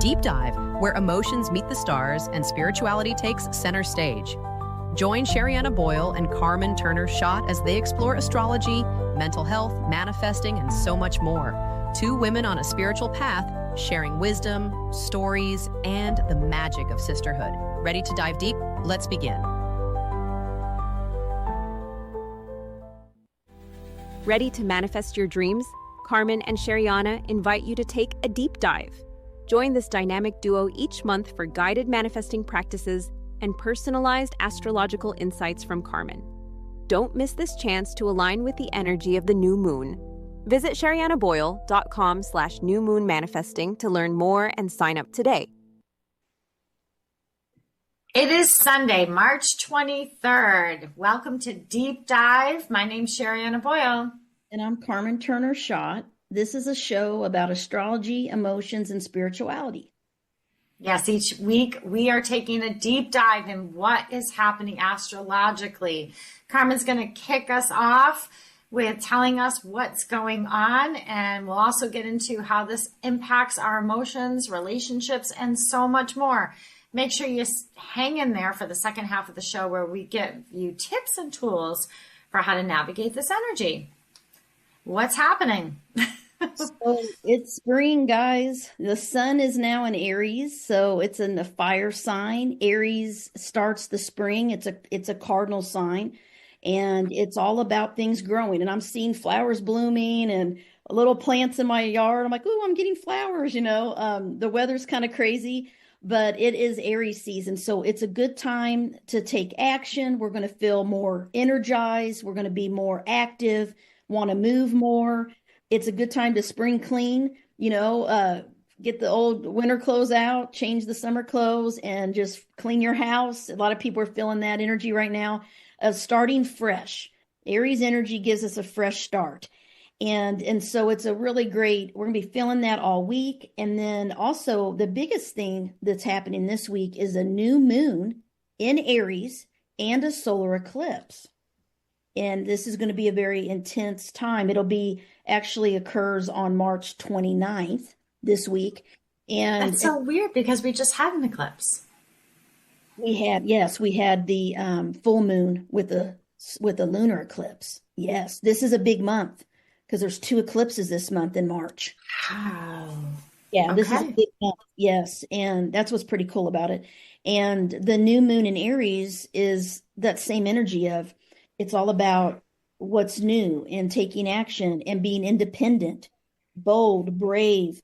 deep dive where emotions meet the stars and spirituality takes center stage. Join Sherianna Boyle and Carmen Schott as they explore astrology, mental health, manifesting, and so much more. Two women on a spiritual path, sharing wisdom, stories, and the magic of sisterhood. Ready to dive deep? Let's begin. Ready to manifest your dreams? Carmen and Sherianna invite you to take a deep dive. Join this dynamic duo each month for guided manifesting practices and personalized astrological insights from Carmen. Don't miss this chance to align with the energy of the new moon. Visit sheriannaboyle.com/new moon manifesting to learn more and sign up today. It is Sunday, March 23rd. Welcome to Deep Dive. My name's Sherianna Boyle. And I'm Carmen Schott. This is a show about astrology, emotions, and spirituality. Yes, each week we are taking a deep dive in what is happening astrologically. Carmen's going to kick us off with telling us what's going on, and we'll also get into how this impacts our emotions, relationships, and so much more. Make sure you hang in there for the second half of the show where we give you tips and tools for how to navigate this energy. What's happening? So it's spring, guys. The sun is now in Aries, so it's in the fire sign. Aries starts the spring. It's a cardinal sign, and it's all about things growing. And I'm seeing flowers blooming and little plants in my yard. I'm like, oh, I'm getting flowers. The weather's kind of crazy, but it is Aries season, so it's a good time to take action. We're going to feel more energized. We're going to be more active, want to move more. It's a good time to spring clean, get the old winter clothes out, change the summer clothes, and just clean your house. A lot of people are feeling that energy right now of starting fresh. Aries energy gives us a fresh start. And so it's a really great, we're going to be feeling that all week. And then also the biggest thing that's happening this week is a new moon in Aries and a solar eclipse. And this is going to be a very intense time. Actually occurs on March 29th this week. And that's so weird because we just had an eclipse. We had the full moon with the lunar eclipse. Yes, this is a big month because there's 2 eclipses this month in March. Wow. Yeah, okay. This is a big month. Yes, and that's what's pretty cool about it. And the new moon in Aries is that same energy of it's all about what's new and taking action and being independent, bold, brave,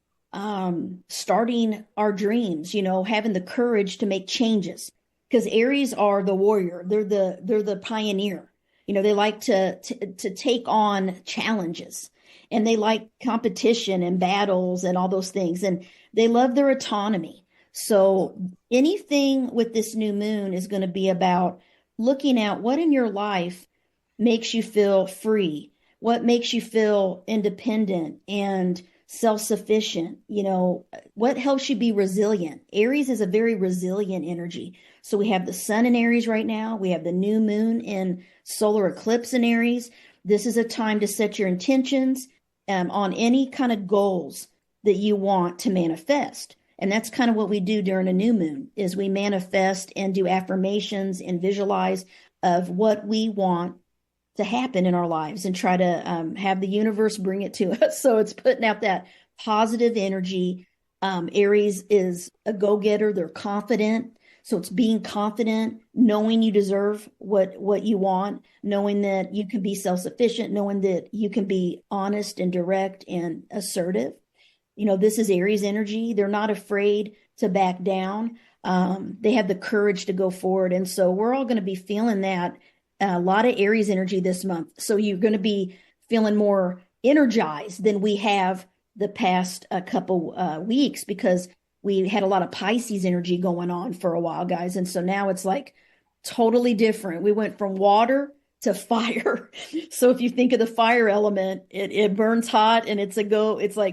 starting our dreams, having the courage to make changes, because Aries are the warrior. They're the pioneer. They like to take on challenges, and they like competition and battles and all those things. And they love their autonomy. So anything with this new moon is going to be about looking at what in your life makes you feel free, what makes you feel independent and self-sufficient, what helps you be resilient. Aries is a very resilient energy. So we have the sun in Aries right now. We have the new moon in solar eclipse in Aries. This is a time to set your intentions on any kind of goals that you want to manifest. And that's kind of what we do during a new moon is we manifest and do affirmations and visualize of what we want to happen in our lives and try to have the universe bring it to us. So it's putting out that positive energy. Aries is a go-getter. They're confident. So it's being confident, knowing you deserve what you want, knowing that you can be self-sufficient, knowing that you can be honest and direct and assertive. This is Aries energy. They're not afraid to back down. They have the courage to go forward. And so we're all going to be feeling that. A lot of Aries energy this month. So you're going to be feeling more energized than we have the past couple weeks because we had a lot of Pisces energy going on for a while, guys. And so now it's like totally different. We went from water to fire. So if you think of the fire element, it burns hot and it's like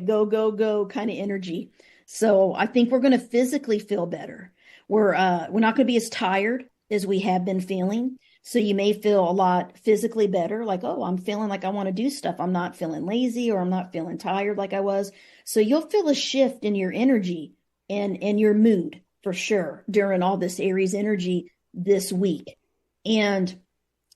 go, go, go kind of energy. So I think we're going to physically feel better. We're not going to be as tired as we have been feeling. So you may feel a lot physically better, like, oh, I'm feeling like I want to do stuff. I'm not feeling lazy or I'm not feeling tired like I was. So you'll feel a shift in your energy and your mood for sure during all this Aries energy this week. And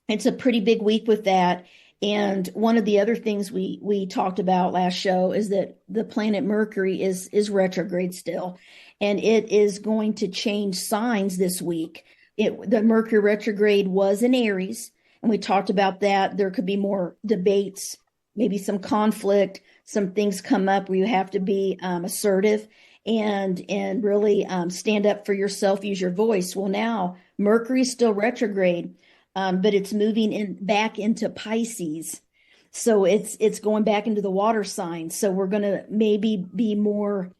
it's a pretty big week with that. And one of the other things we talked about last show is that the planet Mercury is retrograde still, and it is going to change signs this week. The Mercury retrograde was in Aries, and we talked about that. There could be more debates, maybe some conflict, some things come up where you have to be assertive and really stand up for yourself, use your voice. Well, now Mercury's still retrograde, but it's moving back into Pisces. So it's going back into the water sign. So we're going to maybe be more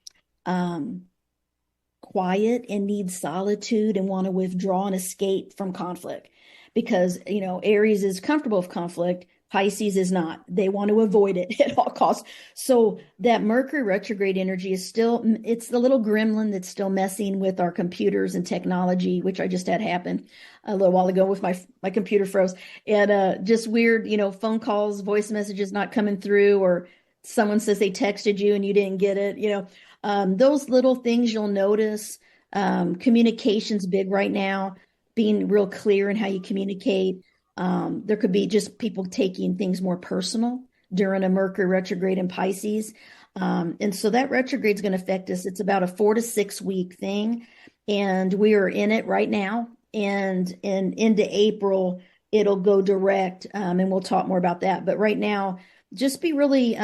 quiet and need solitude and want to withdraw and escape from conflict, because, Aries is comfortable with conflict. Pisces is not. They want to avoid it at all costs. So that Mercury retrograde energy is still, it's the little gremlin that's still messing with our computers and technology, which I just had happen a little while ago with my computer froze. And just weird, phone calls, voice messages not coming through, or someone says they texted you and you didn't get it. Those little things you'll notice. Communication's big right now, being real clear in how you communicate. There could be just people taking things more personal during a Mercury retrograde in Pisces. And so that retrograde is going to affect us. It's about a 4 to 6 week thing. And we are in it right now. And into April, it'll go direct. And we'll talk more about that. But right now, just be really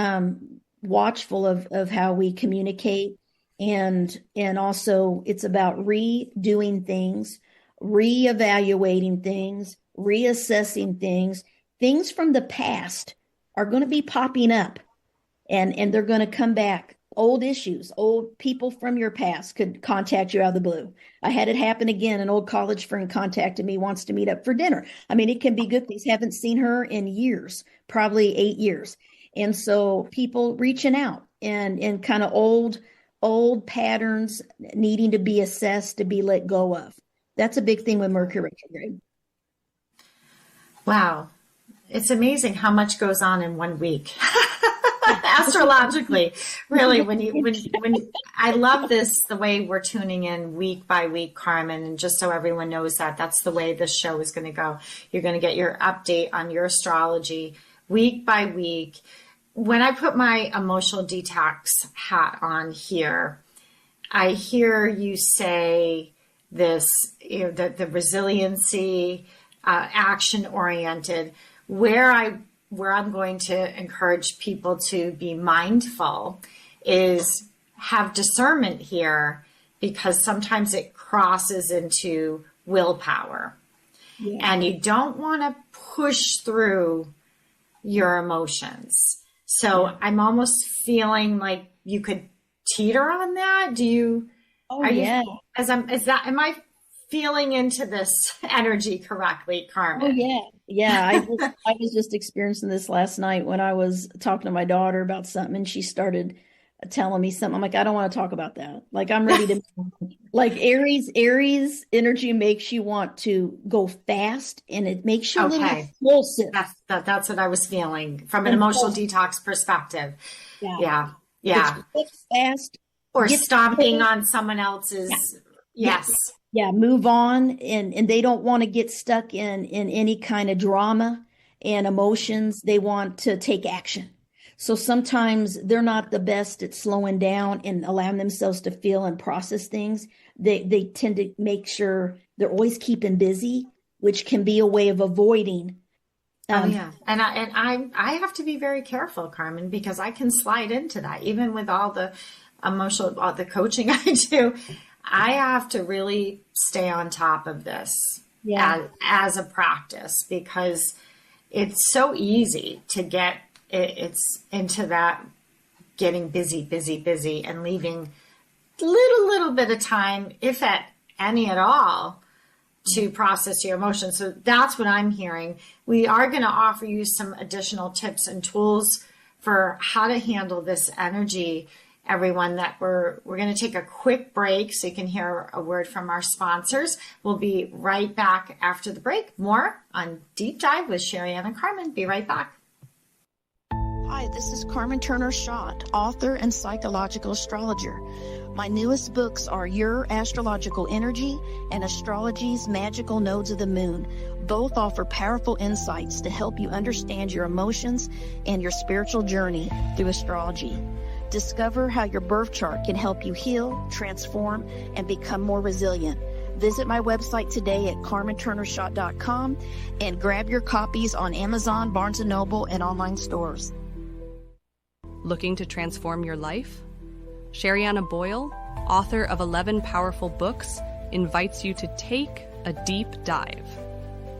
watchful of how we communicate. And also it's about redoing things, reevaluating things, reassessing things from the past are going to be popping up, and they're going to come back. Old issues, old people from your past could contact you out of the blue. I had it happen again. An old college friend contacted me, wants to meet up for dinner. I mean, it can be good things. Haven't seen her in years, probably 8 years. And so people reaching out and kind of old patterns needing to be assessed, to be let go of. That's a big thing with Mercury retrograde. Wow. It's amazing how much goes on in 1 week. Astrologically, really, when I love this, the way we're tuning in week by week, Carmen, and just so everyone knows that's the way this show is going to go. You're going to get your update on your astrology week by week. When I put my emotional detox hat on here, I hear you say this, the resiliency, action oriented, where I'm going to encourage people to be mindful is have discernment here, because sometimes it crosses into willpower. Yeah. And you don't want to push through your emotions. So yeah. I'm almost feeling like you could teeter on that. Do you? Oh, yeah. Am I feeling into this energy correctly, Carmen? Oh, yeah. Yeah. I was just experiencing this last night when I was talking to my daughter about something, and she started telling me something. I'm like, I don't want to talk about that. Like, I'm ready to, like Aries energy makes you want to go fast, and it makes you a little impulsive. That's what I was feeling from an emotional detox perspective. Yeah. Fast. Or stomping on someone else's. Yeah. Yes. Yeah, move on, and they don't want to get stuck in any kind of drama and emotions. They want to take action. So sometimes they're not the best at slowing down and allowing themselves to feel and process things. They tend to make sure they're always keeping busy, which can be a way of avoiding. And I have to be very careful, Carmen, because I can slide into that, even with all the emotional, all the coaching I do. I have to really stay on top of this as a practice, because it's so easy to get it's into that getting busy and leaving little bit of time, if at any at all, to process your emotions. So that's what I'm hearing. We are going to offer you some additional tips and tools for how to handle this energy, everyone. That we're going to take a quick break so you can hear a word from our sponsors. We'll be right back after the break. More on Deep Dive with Sherianna and Carmen. Be right back. Hi, this is Carmen Turner Schott, author and psychological astrologer. My newest books are Your Astrological Energy and Astrology's Magical Nodes of the Moon. Both offer powerful insights to help you understand your emotions and your spiritual journey through astrology. Discover how your birth chart can help you heal, transform, and become more resilient. Visit my website today at carmenturnerschott.com and grab your copies on Amazon, Barnes & Noble, and online stores. Looking to transform your life? Sherianna Boyle, author of 11 powerful books, invites you to take a deep dive.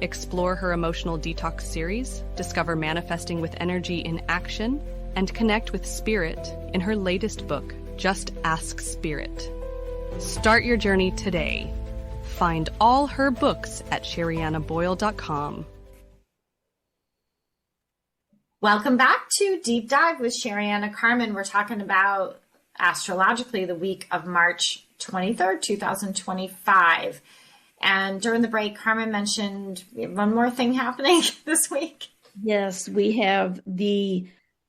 Explore her emotional detox series, discover manifesting with energy in action, and connect with spirit in her latest book, Just Ask Spirit. Start your journey today. Find all her books at sheriannaboyle.com. Welcome back to Deep Dive with Sherianna. Carmen. We're talking about astrologically the week of March 23rd, 2025. And during the break, Carmen mentioned we have one more thing happening this week. Yes, we have the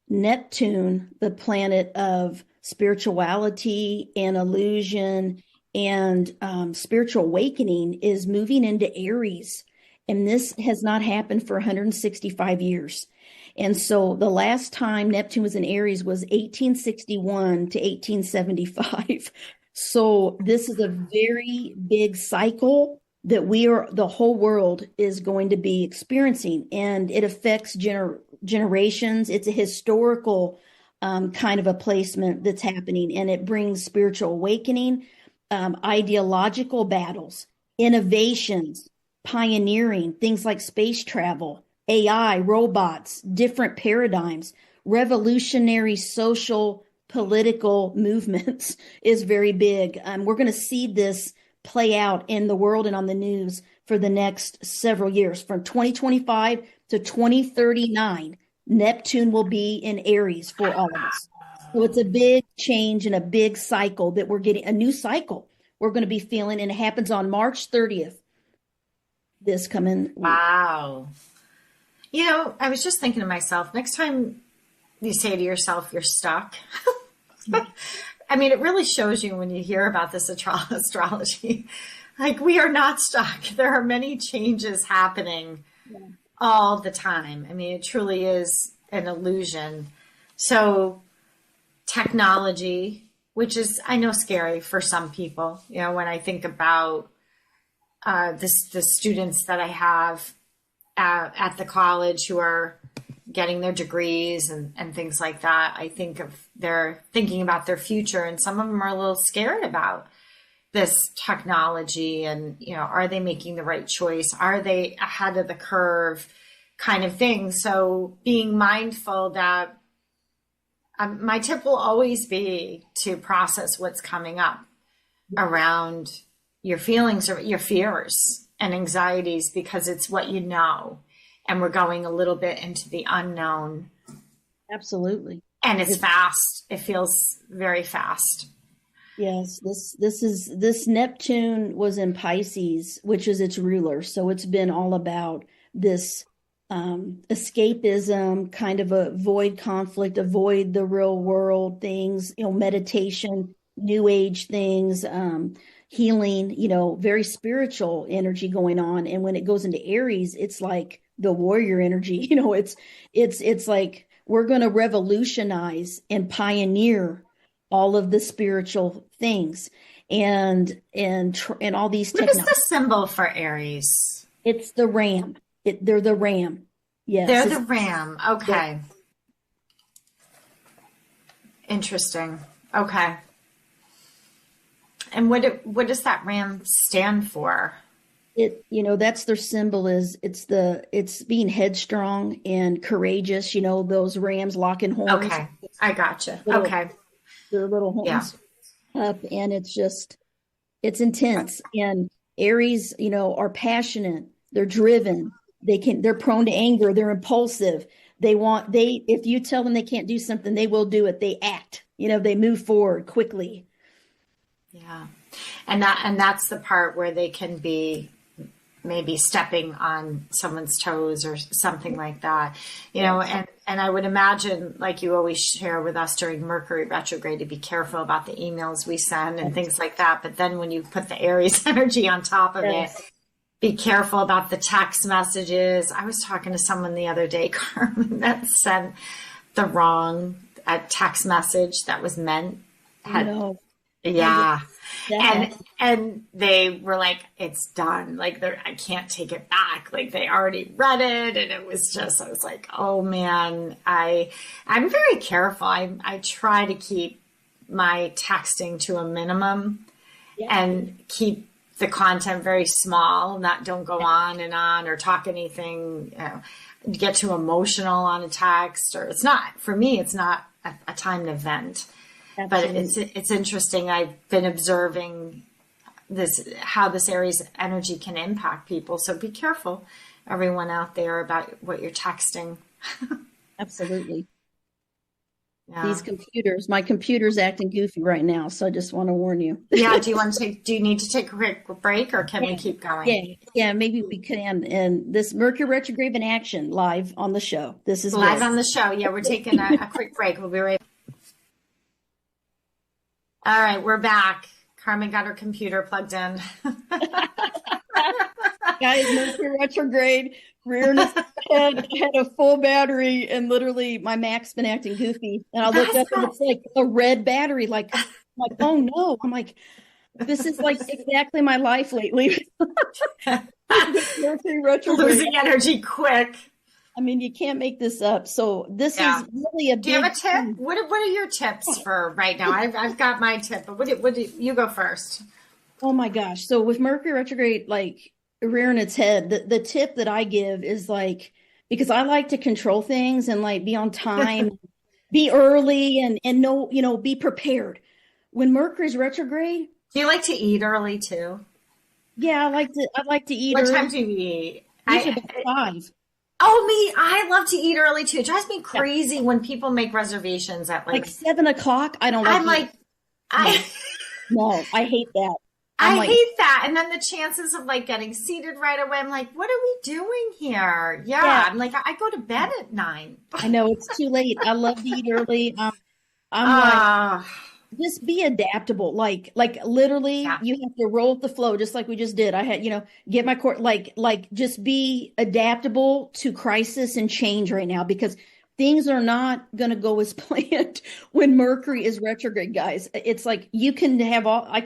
Neptune, the planet of spirituality and illusion and spiritual awakening, is moving into Aries. And this has not happened for 165 years. And so the last time Neptune was in Aries was 1861 to 1875. So this is a very big cycle that the whole world is going to be experiencing, and it affects generations. It's a historical kind of a placement that's happening, and it brings spiritual awakening, ideological battles, innovations, pioneering, things like space travel, AI, robots, different paradigms, revolutionary social, political movements is very big. We're going to see this play out in the world and on the news for the next several years. From 2025 to 2039, Neptune will be in Aries for all of us. So it's a big change and a big cycle that we're getting, a new cycle we're going to be feeling, and it happens on March 30th, this coming week. Wow. You know, I was just thinking to myself, next time you say to yourself, you're stuck. I mean, it really shows you when you hear about this astrology. Like, we are not stuck. There are many changes happening all the time. I mean, it truly is an illusion. So technology, which is, I know, scary for some people. You know, when I think about the students that I have at the college who are getting their degrees and things like that, I think they're thinking about their future, and some of them are a little scared about this technology and, you know, are they making the right choice? Are they ahead of the curve kind of thing? So being mindful that my tip will always be to process what's coming up around your feelings or your fears and anxieties, because it's what you know. And we're going a little bit into the unknown. Absolutely. And it's fast. It feels very fast. Yes, this Neptune was in Pisces, which is its ruler. So it's been all about this escapism, kind of avoid conflict, avoid the real world things, you know, meditation, new age things, healing, you know, very spiritual energy going on. And when it goes into Aries, it's like the warrior energy. You know, it's like we're going to revolutionize and pioneer all of the spiritual things and all these technologies. What is the symbol for Aries? It's the ram. They're the ram. Yes. They're the ram. Okay. Interesting. Okay. And what does that ram stand for? That's their symbol. It's being headstrong and courageous. You know, those rams locking horns. Okay. I gotcha. Okay. Their little horns up, and it's intense. And Aries, you know, are passionate. They're driven. They're prone to anger. They're impulsive. If you tell them they can't do something, they will do it. They act, you know, they move forward quickly. Yeah. And that's the part where they can be maybe stepping on someone's toes or something like that, and I would imagine, like you always share with us during Mercury retrograde, to be careful about the emails we send and things like that. But then when you put the Aries energy on top of it, be careful about the text messages. I was talking to someone the other day, Carmen, that sent the wrong text message that was meant. Yeah. And they were like, it's done. Like, I can't take it back. Like, they already read it. And it was just, I was like, oh man, I'm very careful. I try to keep my texting to a minimum and keep the content very small, don't go on or talk anything, get too emotional on a text, or for me, it's not a timed event. Absolutely. But it's interesting. I've been observing how this Aries energy can impact people. So be careful, everyone out there, about what you're texting. Absolutely. Yeah. These computers, my computer's acting goofy right now. So I just want to warn you. Yeah. Do you need to take a quick break, or can we keep going? Yeah, maybe we can. And this Mercury retrograde in action live on the show. This is live on the show. Yeah. We're taking a quick break. We'll be right back. All right, we're back. Carmen got her computer plugged in. Guys, Mercury retrograde, rear had a full battery, and literally my Mac's been acting goofy. And I looked up and it's like a red battery. Like, oh no. I'm like, this is like exactly my life lately. Mercury retrograde. Losing energy quick. I mean, you can't make this up. So this is really a big. Do you have a tip? What are your tips for right now? I've got my tip, but what do you go first? Oh my gosh! So with Mercury retrograde, like rearing its head, the tip that I give is like, because I like to control things and like be on time, be early, and know, be prepared. When Mercury's retrograde, do you like to eat early too? Yeah, I like to eat. What early. time do you eat? Usually about 5. Oh, me! I love to eat early too. It drives me crazy when people make reservations at like 7 o'clock. I don't. No, I hate that. I hate that. And then the chances of like getting seated right away. I'm like, what are we doing here? Yeah. I'm like, I go to bed at 9. I know it's too late. I love to eat early. I'm like, just be adaptable. Like literally you have to roll with the flow, just like we just did. I had, get my core, like just be adaptable to crisis and change right now, because things are not going to go as planned when Mercury is retrograde, guys. It's like you can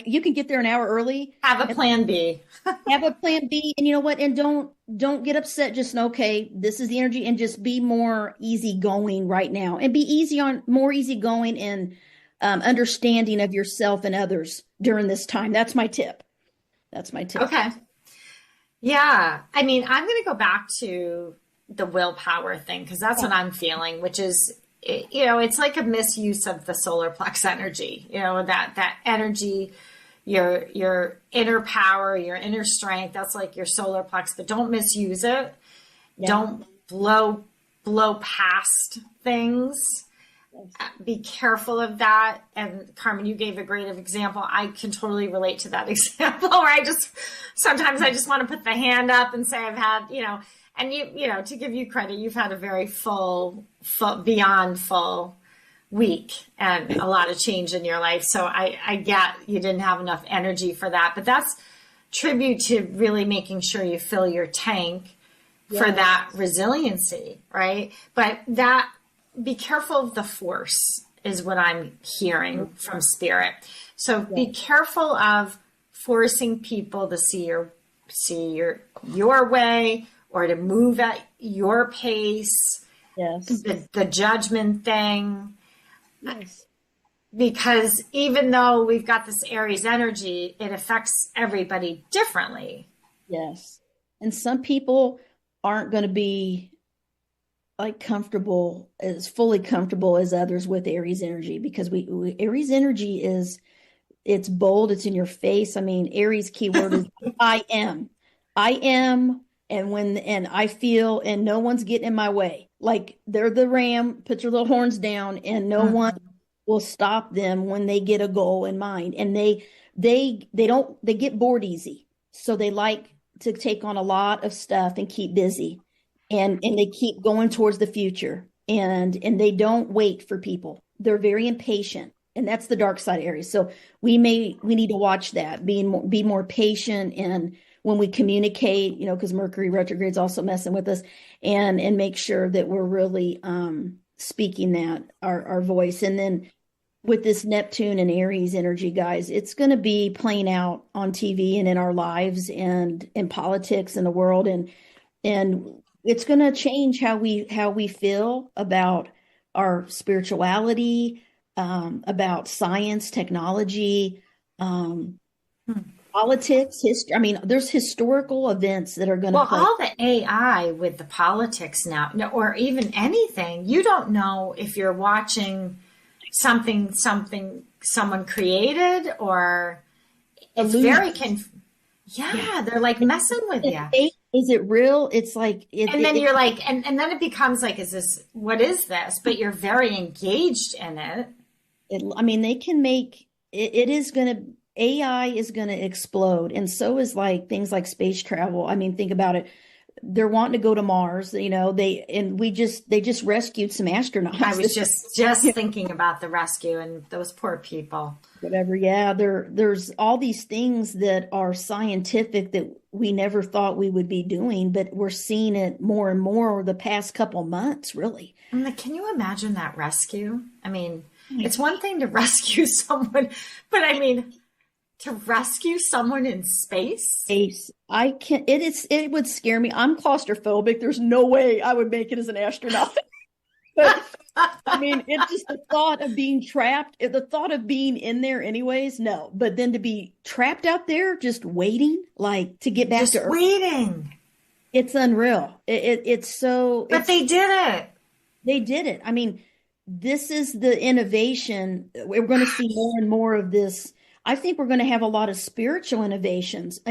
you can get there an hour early. Have a plan B. Have a plan B. And you know what? And don't get upset. Just know, okay, this is the energy, and just be more easygoing right now, and be more easygoing and understanding of yourself and others during this time. That's my tip. Okay. Yeah. I mean, I'm going to go back to the willpower thing, because that's what I'm feeling, which is, it's like a misuse of the solar plex energy, that energy, your inner power, your inner strength, that's like your solar plex, but don't misuse it. Yeah. Don't blow past things. Be careful of that. And Carmen, you gave a great example. I can totally relate to that example, where sometimes I just want to put the hand up and say I've had, and to give you credit, you've had a very full, beyond full week and a lot of change in your life. So I get you didn't have enough energy for that, but that's tribute to really making sure you fill your tank for that resiliency, right? But be careful of the force is what I'm hearing from spirit. So be careful of forcing people to see your way, or to move at your pace. Yes. The judgment thing. Yes. Because even though we've got this Aries energy, it affects everybody differently. Yes. And some people aren't going to be like fully comfortable as others with Aries energy, because Aries energy it's bold, it's in your face. I mean, Aries keyword is I am, and I feel, and no one's getting in my way. Like they're the ram, put your little horns down, and no one will stop them when they get a goal in mind. And they get bored easy. So they like to take on a lot of stuff and keep busy, and they keep going towards the future, and they don't wait for people. They're very impatient, and that's the dark side Aries. So we need to watch that, be more patient, and when we communicate, because Mercury retrograde's also messing with us, and make sure that we're really speaking that our voice. And then with this Neptune and Aries energy, guys, it's going to be playing out on TV and in our lives and in politics in the world, and it's going to change how we feel about our spirituality, about science, technology, politics, history. I mean, there's historical events that are going to play. All the AI with the politics now, or even anything, you don't know if you're watching something someone created, or it's very they're like messing with you. Is it real? It's like, and then you're like, and then it becomes like, what is this? But you're very engaged in it. I mean, they can make AI is going to explode. And so is like things like space travel. I mean, think about it. They're wanting to go to Mars, they just rescued some astronauts. I was just thinking about the rescue and those poor people. Whatever. Yeah. There's all these things that are scientific that we never thought we would be doing, but we're seeing it more and more the past couple months, really. I'm like, can you imagine that rescue? I mean, it's one thing to rescue someone, but I mean, to rescue someone in space? I can't, it would scare me. I'm claustrophobic. There's no way I would make it as an astronaut. But I mean, it's just the thought of being trapped, the thought of being in there anyways, no. But then to be trapped out there, just waiting, like to get back to Earth. Waiting. It's unreal. It's so. But they did it. They did it. I mean, this is the innovation. We're going to see more and more of this. I think we're going to have a lot of spiritual innovations,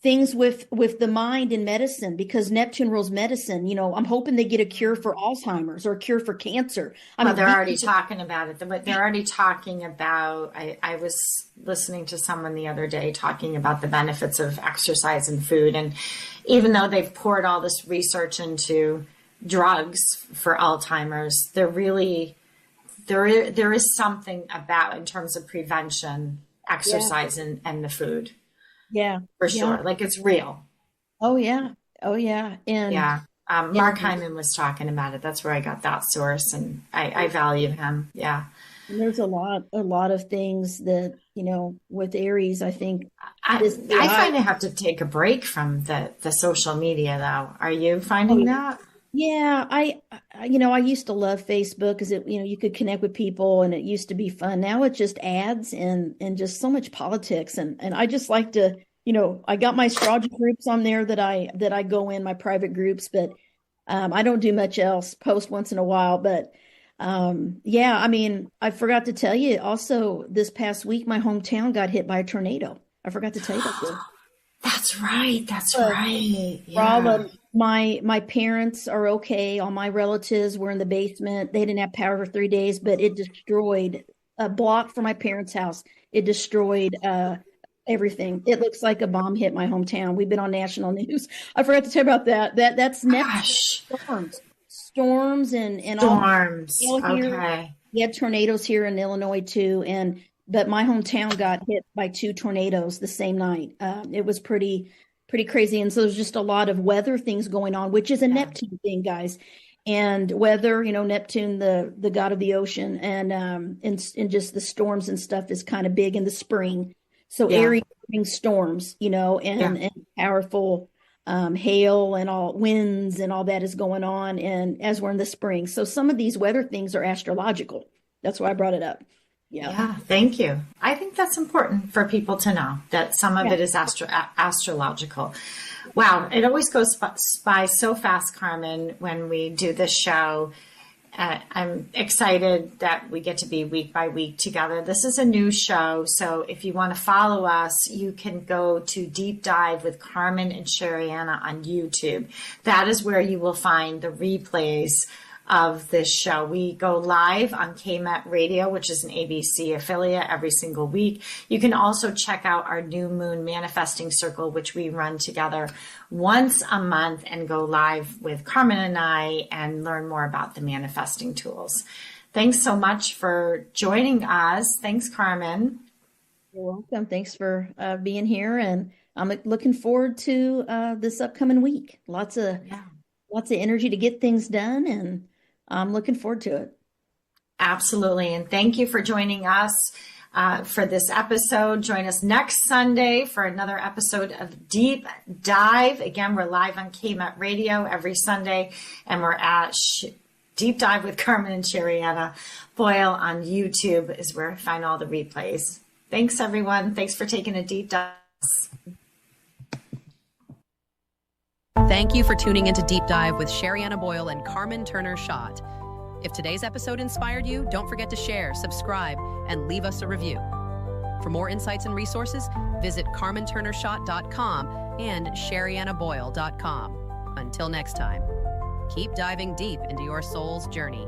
things with the mind in medicine, because Neptune rules medicine. I'm hoping they get a cure for Alzheimer's or a cure for cancer. They're already talking about it. They're already talking about, I was listening to someone the other day talking about the benefits of exercise and food. And even though they've poured all this research into drugs for Alzheimer's, there is something about, in terms of prevention, exercise and the food. Yeah. For sure. Yeah. Like, it's real. Oh yeah. And Mark Hyman was talking about it. That's where I got that source, and I value him. Yeah. And there's a lot of things that, with Aries, I think. I find I have to take a break from the social media, though. Are you finding that? Yeah, I used to love Facebook because you could connect with people and it used to be fun. Now it's just ads and just so much politics. And I just like to, I got my astrology groups on there that I go in, my private groups, but I don't do much else, post once in a while. But I mean, I forgot to tell you also, this past week, my hometown got hit by a tornado. I forgot to tell you that. That's right. Yeah. My parents are okay. All my relatives were in the basement. They didn't have power for 3 days, but it destroyed a block from my parents' house. It destroyed everything. It looks like a bomb hit my hometown. We've been on national news. I forgot to tell you about that. That's next. Storms and storms. All here. Okay. We had tornadoes here in Illinois too, but my hometown got hit by 2 tornadoes the same night. It was pretty crazy. And so there's just a lot of weather things going on, which is a Neptune thing, guys. And weather, Neptune, the god of the ocean, and just the storms and stuff is kind of big in the spring. So Aries brings storms, and powerful hail and all winds and all that is going on. And as we're in the spring. So some of these weather things are astrological. That's why I brought it up. Yeah, thank you. I think that's important for people to know, that some of it is astrological. Wow, it always goes by so fast, Carmen, when we do this show. I'm excited that we get to be week by week together. This is a new show, so if you want to follow us, you can go to Deep Dive with Carmen and Sherianna on YouTube. That is where you will find the replays of this show. We go live on KMET Radio, which is an ABC affiliate, every single week. You can also check out our New Moon Manifesting Circle, which we run together once a month and go live with Carmen and I and learn more about the manifesting tools. Thanks so much for joining us. Thanks, Carmen. You're welcome. Thanks for being here. And I'm looking forward to this upcoming week. Lots of energy to get things done, and I'm looking forward to it. Absolutely. And thank you for joining us for this episode. Join us next Sunday for another episode of Deep Dive. Again, we're live on KMET Radio every Sunday, and we're at Deep Dive with Carmen and Sherianna Boyle on YouTube is where I find all the replays. Thanks, everyone. Thanks for taking a deep dive. Thank you for tuning into Deep Dive with Sherianna Boyle and Carmen Turner Schott. If today's episode inspired you, don't forget to share, subscribe, and leave us a review. For more insights and resources, visit carmenturnerschott.com and sheriannaboyle.com. Until next time, keep diving deep into your soul's journey.